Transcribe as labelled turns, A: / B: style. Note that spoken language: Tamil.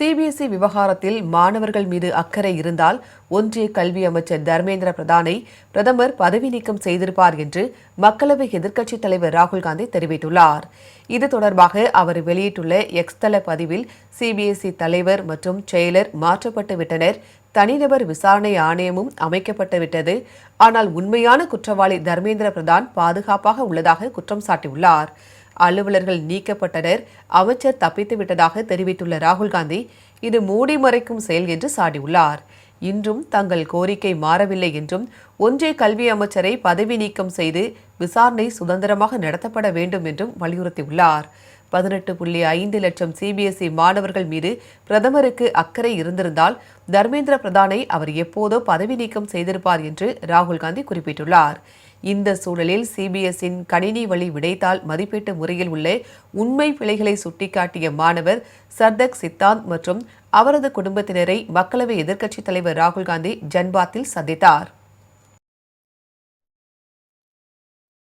A: சிபிஎஸ்இ விவகாரத்தில் மாணவர்கள் மீது அக்கறை இருந்தால் ஒன்றிய கல்வி அமைச்சர் தர்மேந்திர பிரதானை பிரதமர் பதவி நீக்கம் செய்திருப்பார் என்று மக்களவை எதிர்க்கட்சித் தலைவர் ராகுல் காந்தி தெரிவித்துள்ளார். இது தொடர்பாக அவர் வெளியிட்டுள்ள எக்ஸ் தள பதிவில் சிபிஎஸ்இ தலைவர் மற்றும் செயலர் மாற்றப்பட்டு விட்டனர், தனிநபர் விசாரணை ஆணையமும் அமைக்கப்பட்டு விட்டது. ஆனால் உண்மையான குற்றவாளி தர்மேந்திர பிரதான் பாதுகாப்பாக உள்ளதாக குற்றம் சாட்டியுள்ளார். அலுவலர்கள் நீக்கப்பட்டனர், அமைச்சர் தப்பித்து விட்டதாக தெரிவித்துள்ள ராகுல் காந்தி இது மூடி மறைக்கும் செயல் என்று சாடியுள்ளார். இன்றும் தங்கள் கோரிக்கை மாறவில்லை என்றும் ஒன்றிய கல்வி அமைச்சரை பதவி நீக்கம் செய்து விசாரணை சுதந்திரமாக நடத்தப்பட வேண்டும் என்றும் வலியுறுத்தியுள்ளார். 18.5 லட்சம் சிபிஎஸ்இ மாணவர்கள் மீது பிரதமருக்கு அக்கறை இருந்திருந்தால் தர்மேந்திர பிரதானை அவர் எப்போதோ பதவி நீக்கம் செய்திருப்பார் என்று ராகுல் காந்தி குறிப்பிட்டுள்ளார். இந்த சூழலில் சிபிஎஸ்இன் கணினி வழி விடைத்தாள் மதிப்பீட்டு முறையில் உள்ள உண்மை பிழைகளை சுட்டிக்காட்டிய மாணவர் சர்தக் சித்தாந்த் மற்றும் அவரது குடும்பத்தினரை மக்களவை எதிர்க்கட்சித் தலைவர் ராகுல் காந்தி ஜன்பாத்தில் சந்தித்தார்.